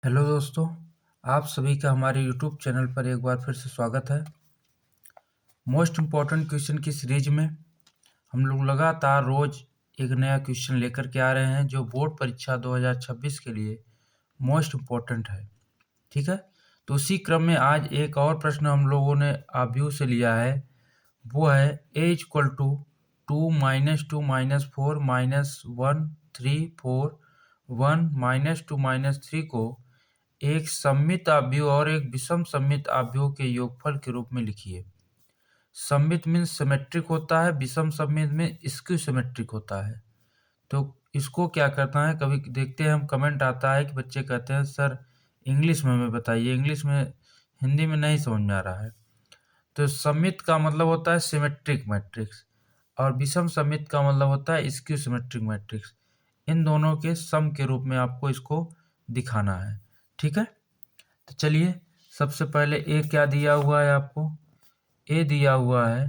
Hello दोस्तों, आप सभी का हमारे यूट्यूब चैनल पर एक बार फिर से स्वागत है। मोस्ट इम्पॉर्टेंट क्वेश्चन की सीरीज में हम लोग लगातार रोज एक नया क्वेश्चन लेकर के आ रहे हैं जो बोर्ड परीक्षा 2026 के लिए मोस्ट इम्पॉर्टेंट है। ठीक है, तो उसी क्रम में आज एक और प्रश्न हम लोगों ने आव्यू से लिया है। वो है a equal to 2 minus 2 minus 4 minus 1 3 4 1 minus 2 minus 3 को एक सममित आव्यूह और एक विषम सममित आव्यूह के योगफल के रूप में लिखिए। सममित मीन्स सिमेट्रिक होता है, विषम सममित में स्क्यू सिमेट्रिक होता है। तो इसको क्या करता है, कभी देखते हैं हम कमेंट आता है कि बच्चे कहते हैं सर इंग्लिश में हमें बताइए, इंग्लिश में हिंदी में नहीं समझ में आ रहा है। तो सममित का मतलब होता है सिमेट्रिक मैट्रिक्स और विषम सममित का मतलब होता है स्क्यू सिमेट्रिक मैट्रिक्स। इन दोनों के सम के रूप में आपको इसको दिखाना है। ठीक है, तो चलिए सबसे पहले ए क्या दिया हुआ है आपको। ए दिया हुआ है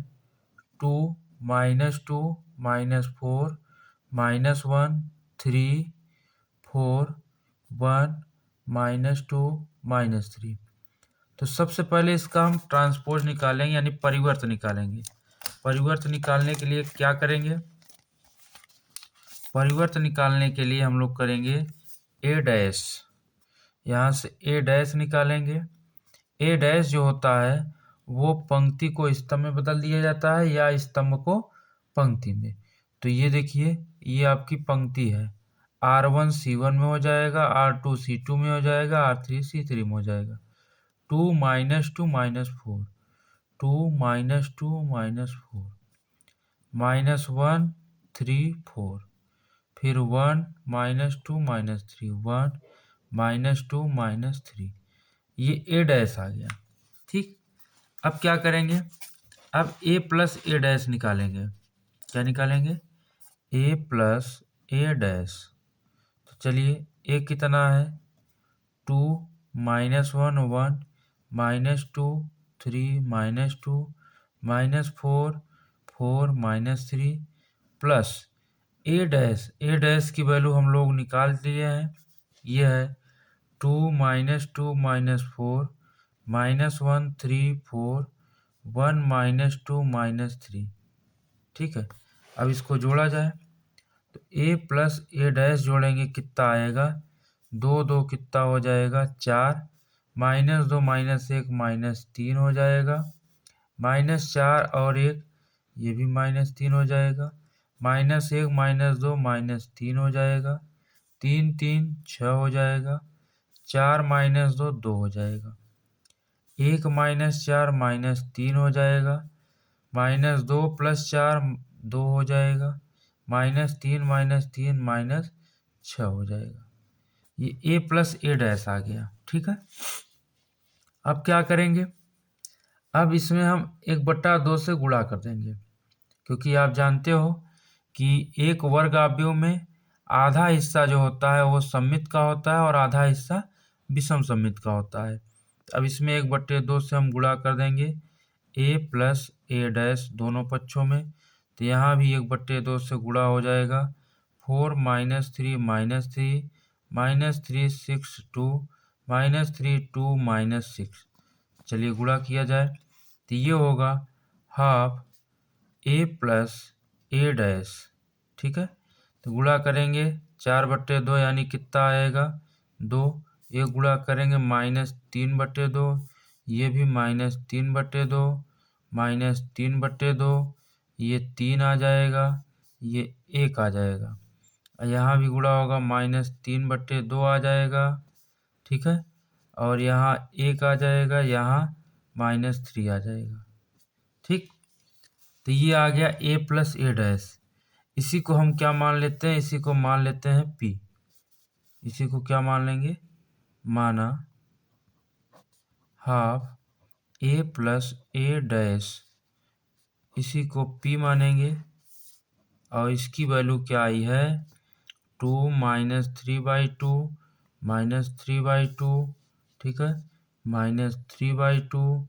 2 minus 2 minus 4 minus 1 3 4 1 minus 2 minus 3। तो सबसे पहले इसका हम ट्रांसपोज निकालेंगे यानी परिवर्त निकालेंगे। परिवर्त निकालने के लिए क्या करेंगे, परिवर्त निकालने के लिए हम लोग करेंगे ए डैश, यहाँ से ए डैश निकालेंगे। ए डैश जो होता है वो पंक्ति को स्तंभ में बदल दिया जाता है या स्तंभ को पंक्ति में। तो ये देखिए, ये आपकी पंक्ति है, R1 C1 में हो जाएगा, R2 C2 में हो जाएगा, R3 C3 में हो जाएगा। 2 minus 2 minus 4 2 minus 2 minus 4 minus 1 3 4 फिर 1 माइनस 2 माइनस 3 1 माइनस 2 माइनस 3। ये ए डैश आ गया। ठीक, अब क्या करेंगे, अब ए प्लस ए डैश निकालेंगे। क्या निकालेंगे, ए प्लस ए डैश। तो चलिए ए कितना है 2 minus 1 1 minus 2 3 minus 2 minus 4 4 minus 3 plus a dash. A dash की वैल्यू हम लोग निकाल लिए हैं, ये है 2 minus 2 minus 4 minus 1 3 4 1 minus 2 minus 3। ठीक है, अब इसको जोड़ा जाए तो ए प्लस ए डैश जोड़ेंगे कितना आएगा, 2 2 कितना हो जाएगा 4 माइनस 2 माइनस 1 माइनस 3 हो जाएगा, माइनस 4 और 1 ये भी माइनस 3 हो जाएगा, माइनस 1 माइनस 2 माइनस 3 हो जाएगा, 3 3 6 हो जाएगा, 4 माइनस 2 2 हो जाएगा, 1 माइनस 4 माइनस 3 हो जाएगा, माइनस 2 प्लस 4 2 हो जाएगा, माइनस 3 माइनस 3 माइनस 6 हो जाएगा। ये ए प्लस ए डैश आ गया। ठीक है, अब क्या करेंगे, अब इसमें हम 1/2 से गुणा कर देंगे, क्योंकि आप जानते हो कि एक वर्ग आव्यूह में आधा हिस्सा जो होता है वो सममित का होता है और आधा हिस्सा विषम सममित का होता है। अब इसमें 1/2 से हम गुणा कर देंगे ए प्लस ए डैश दोनों पक्षों में, तो यहाँ भी 1/2 से गुणा हो जाएगा। 4 minus 3 minus 3 minus 3 6 2 minus 3 2 minus 6। चलिए गुणा किया जाए तो ये होगा half A plus a dash. ठीक है, तो गुणा करेंगे 4/2 यानी कितना आएगा 2, ये गुणा करेंगे माइनस 3/2, ये भी माइनस 3/2 माइनस 3/2, ये 3 आ जाएगा, ये 1 आ जाएगा, यहाँ भी गुणा होगा माइनस 3/2 आ जाएगा। ठीक है, और यहाँ 1 आ जाएगा, यहाँ माइनस 3 आ जाएगा। ठीक, तो ये आ गया ए प्लस ए डैश। इसी को हम क्या मान लेते हैं, इसी को मान लेते हैं पी। इसी को क्या मान लेंगे, माना half A plus a dash, इसी को पी मानेंगे और इसकी वैल्यू क्या आई है 2 माइनस 3/2 माइनस 3/2। ठीक है, माइनस 3/2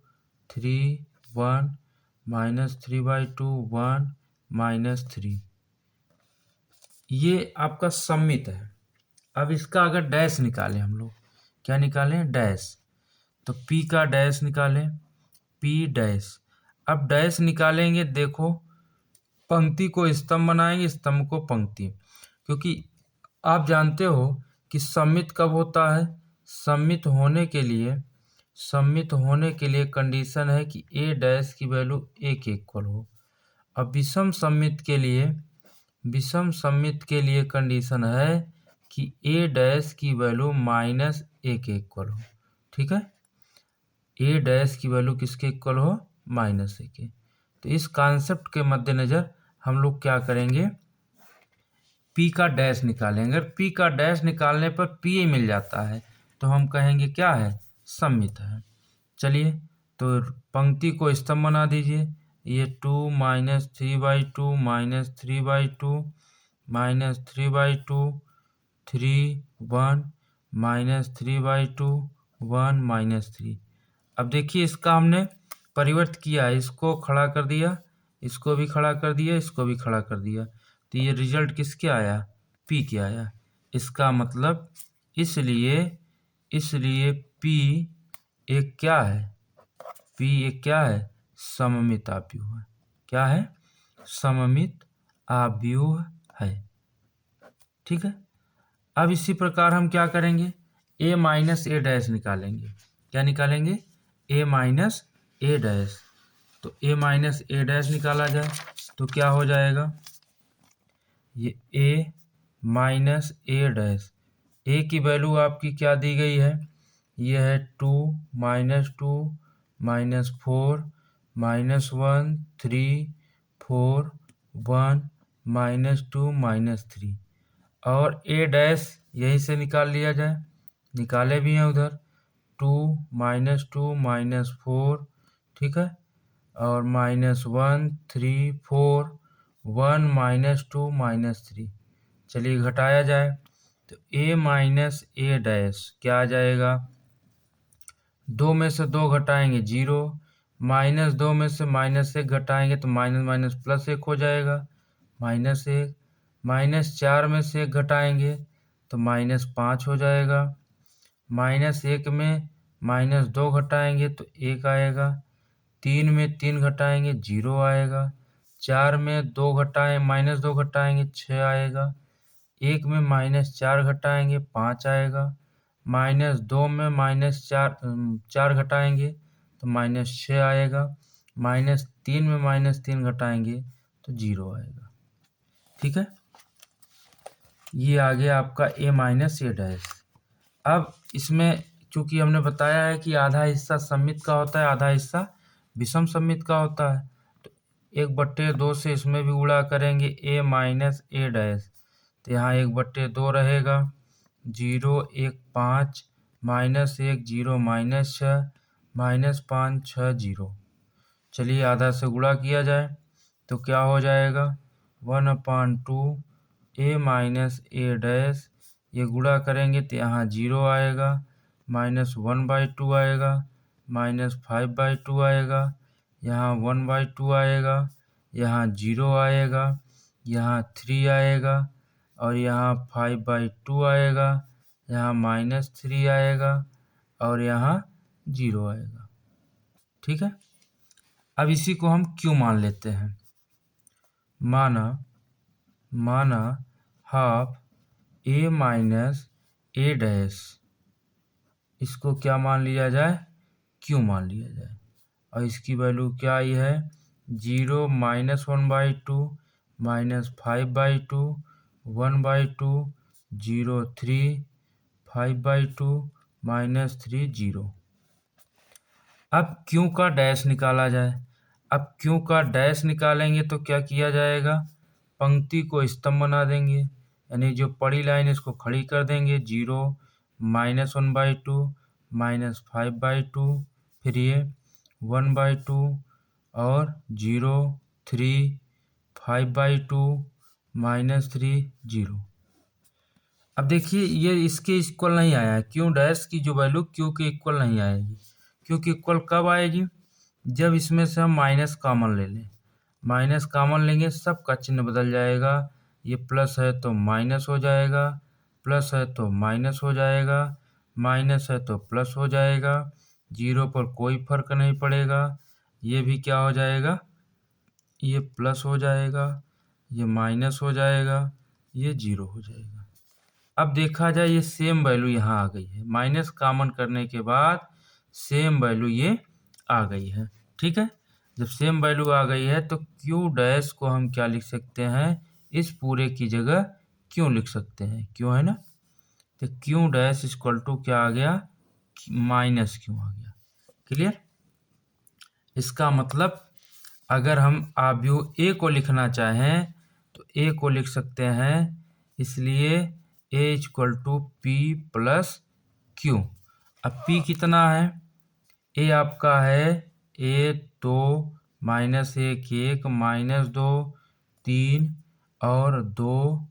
3 1 माइनस 3/2 1 माइनस 3। ये आपका सममित है। अब इसका अगर डैश निकालें हम लोग, क्या निकालें, डैश। तो P का डैश निकालें, P डैश। अब डैश निकालेंगे, देखो पंक्ति को स्तंभ बनाएंगे, स्तंभ को पंक्ति, क्योंकि आप जानते हो कि सममित कब होता है। सममित होने के लिए कंडीशन है कि ए डैश की वैल्यू ए के इक्वल हो। अब विषम सममित के लिए कंडीशन है कि ए डैश की वैल्यू माइनस ए के इक्वल हो। ठीक है, ए डैश की वैल्यू किसके इक्वल हो, माइनस ए के। तो इस कॉन्सेप्ट के मद्देनजर हम लोग क्या करेंगे, P का डैश निकालेंगे। अगर P का डैश निकालने पर P मिल जाता है तो हम कहेंगे क्या है, सममित है। चलिए, तो पंक्ति को स्तंभ बना दीजिए। ये 2 minus 3/2 minus 3/2 minus 3/2 3 1 minus 3/2 1 minus 3। अब देखिए इसका हमने परिवर्त किया, इसको खड़ा कर दिया, इसको भी खड़ा कर दिया, इसको भी खड़ा कर दिया, तो ये रिजल्ट किसके आया, P के आया। इसका मतलब इसलिए P एक क्या है, P एक क्या है, सममित आव्यूह है। क्या है, सममित आव्यूह है। ठीक है, अब इसी प्रकार हम क्या करेंगे, A माइनस ए डैश निकालेंगे। क्या निकालेंगे, A माइनस ए डैश। तो A माइनस ए डैश निकाला जाए तो क्या हो जाएगा, ये A minus A dash. A की वैल्यू आपकी क्या दी गई है, ये है 2 minus 2 minus 4 minus 1 3 4 1 minus 2 minus 3। और ए डैश यहीं से निकाल लिया जाए, निकाले भी हैं उधर, 2 माइनस 2 माइनस 4, ठीक है, और माइनस 1 3 4 1 माइनस 2 माइनस 3। चलिए घटाया जाए तो ए माइनस ए डैश क्या आ जाएगा, 2 में से 2 घटाएंगे 0, माइनस 2 में से माइनस 1 घटाएंगे तो माइनस माइनस प्लस 1 हो जाएगा, माइनस 1, माइनस 4 में से 1 घटाएंगे तो माइनस 5 हो जाएगा, माइनस 1 में माइनस 2 घटाएंगे तो 1 आएगा, 3 में 3 घटाएंगे 0 आएगा, 4 में 2 घटाएं माइनस 2 घटाएंगे 6 आएगा, 1 में माइनस 4 घटाएंगे 5 आएगा, माइनस 2 में माइनस 4 घटाएंगे तो माइनस 6 आएगा, माइनस 3 में माइनस 3 घटाएंगे तो 0 आएगा। ठीक है, ये आ गया आपका ए माइनस ए डैश। अब इसमें चूंकि हमने बताया है कि आधा हिस्सा सममित का होता है, आधा हिस्सा विषम सममित का होता है, तो 1/2 से इसमें भी गुणा करेंगे, ए माइनस ए डैश, तो यहाँ 1/2 रहेगा, 0 1 5 माइनस 1 0 माइनस 6 माइनस 5 6 0। चलिए आधा से गुणा किया जाए तो क्या हो जाएगा, 1/2 ए माइनस ए डैश, ये गुणा करेंगे तो यहाँ 0 आएगा, माइनस 1/2 आएगा, माइनस 5/2 आएगा, यहाँ 1/2 आएगा, यहाँ 0 आएगा, यहाँ 3 आएगा, और यहाँ 5/2 आएगा, यहाँ माइनस 3 आएगा, और यहाँ 0 आएगा। ठीक है, अब इसी को हम क्यों मान लेते हैं, माना हाफ ए माइनस ए डैश, इसको क्या मान लिया जाए, क्यों मान लिया जाए, और इसकी वैल्यू क्या आई है, 0 माइनस 1/2 माइनस 5/2 1/2 0 3 5/2 माइनस 3 0। अब क्यों का डैश निकाला जाए। अब क्यों का डैश निकालेंगे तो क्या किया जाएगा, पंक्ति को स्तंभ बना देंगे, यानी जो पड़ी लाइन इसको खड़ी कर देंगे, 0 माइनस 1/2 माइनस 5/2, फिर ये 1/2 और 0 3 5/2 माइनस 3 0। अब देखिए ये इसके इक्वल नहीं आया है, क्यों डैश की जो वैल्यू क्यू के इक्वल नहीं आएगी। क्यू की इक्वल कब आएगी, जब इसमें से हम माइनस कॉमन ले लें, माइनस कॉमन लेंगे सबका चिन्ह बदल जाएगा, ये प्लस है तो माइनस हो जाएगा, प्लस है तो माइनस हो जाएगा, माइनस है तो प्लस हो जाएगा, 0 पर कोई फर्क नहीं पड़ेगा, ये भी क्या हो जाएगा, ये प्लस हो जाएगा, ये माइनस हो जाएगा, ये 0 हो जाएगा। अब देखा जाए ये सेम वैल्यू यहाँ आ गई है, माइनस कॉमन करने के बाद सेम वैल्यू ये आ गई है। ठीक है, जब सेम वैल्यू आ गई है तो क्यू डैश को हम क्या लिख सकते हैं, इस पूरे की जगह क्यों लिख सकते हैं, क्यों है ना, तो क्यू डैश इक्वल टू क्या आ गया, माइनस क्यू आ गया। क्लियर। इसका मतलब अगर हम आव्यूह ए को लिखना चाहें तो ए को लिख सकते हैं, इसलिए a equal to p plus q. अब पी कितना है, ए आपका है ए 2 माइनस 1 1 माइनस 2 3 और 2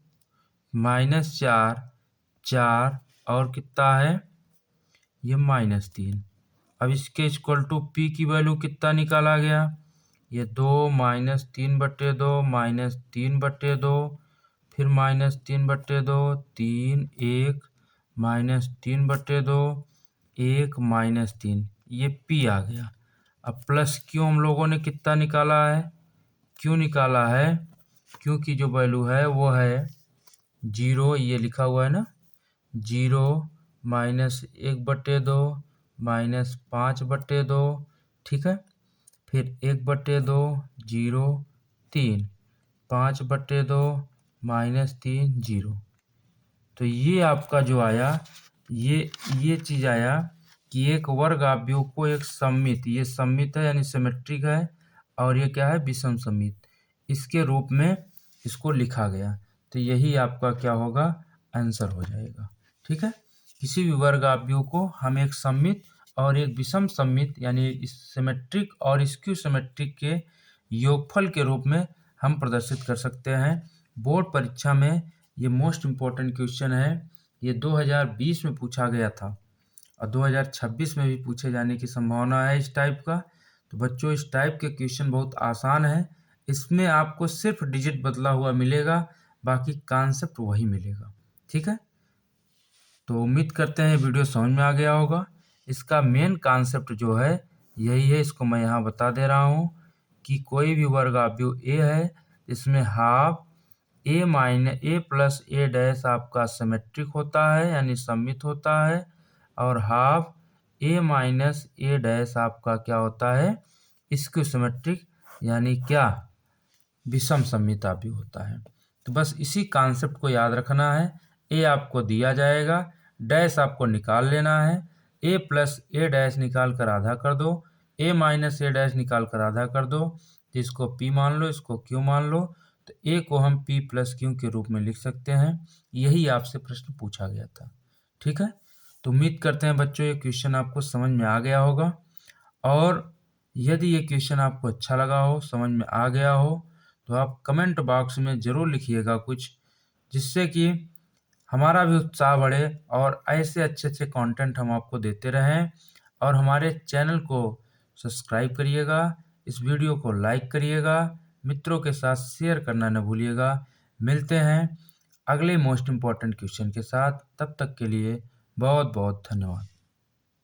माइनस 4 4 और कितना है, ये -3। अब इसके इक्वल टू पी की वैल्यू कितना निकाला गया, ये 2 -3/2 -3/2 फिर -3/2 3 1 -3/2 1 -3, ये पी आ गया। अब प्लस क्यू हम लोगों ने कितना निकाला है, क्यू निकाला है, क्यू की जो वैल्यू है वो है 0, ये लिखा हुआ है ना, 0 -1/2 -5/2, ठीक है, फिर 1/2 0 3 5/2 -3 0। तो ये आपका जो आया, ये चीज़ आया कि एक वर्ग आव्यूह को एक सममित, ये सममित है यानी सिमेट्रिक है, और ये क्या है, विषम सममित, इसके रूप में इसको लिखा गया। तो यही आपका क्या होगा, आंसर हो जाएगा। ठीक है, किसी भी वर्ग आव्यूह को हम एक सममित और एक विषम सममित यानी सिमेट्रिक और स्क्यू सिमेट्रिक के योगफल के रूप में हम प्रदर्शित कर सकते हैं। बोर्ड परीक्षा में ये मोस्ट इम्पोर्टेंट क्वेश्चन है, ये 2020 में पूछा गया था और 2026 में भी पूछे जाने की संभावना है इस टाइप का। तो बच्चों इस टाइप के क्वेश्चन बहुत आसान है, इसमें आपको सिर्फ डिजिट बदला हुआ मिलेगा, बाकी कॉन्सेप्ट वही मिलेगा। ठीक है, तो उम्मीद करते हैं वीडियो समझ में आ गया होगा। इसका मेन कॉन्सेप्ट जो है यही है, इसको मैं यहाँ बता दे रहा हूँ कि कोई भी वर्ग आव्यूह ए है, इसमें half A plus a dash आपका सिमेट्रिक होता है यानी सममित होता है, और हाफ ए माइनस ए डैश आपका क्या होता है, स्क्यू सिमेट्रिक यानी क्या, विषम सममित आव्यूह होता है। तो बस इसी कॉन्सेप्ट को याद रखना है। ए आपको दिया जाएगा, डैश आपको निकाल लेना है, ए प्लस ए डैश निकाल कर आधा कर दो, ए माइनस ए डैश निकाल कर आधा कर दो, तो इसको पी मान लो, इसको क्यू मान लो, तो ए को हम पी प्लस क्यू के रूप में लिख सकते हैं। यही आपसे प्रश्न पूछा गया था। ठीक है, तो उम्मीद करते हैं बच्चों ये क्वेश्चन आपको समझ में आ गया होगा, और यदि ये क्वेश्चन आपको अच्छा लगा हो, समझ में आ गया हो, तो आप कमेंट बॉक्स में ज़रूर लिखिएगा कुछ, जिससे कि हमारा भी उत्साह बढ़े और ऐसे अच्छे अच्छे कंटेंट हम आपको देते रहें। और हमारे चैनल को सब्सक्राइब करिएगा, इस वीडियो को लाइक करिएगा, मित्रों के साथ शेयर करना न भूलिएगा। मिलते हैं अगले मोस्ट इम्पॉर्टेंट क्वेश्चन के साथ, तब तक के लिए बहुत बहुत धन्यवाद।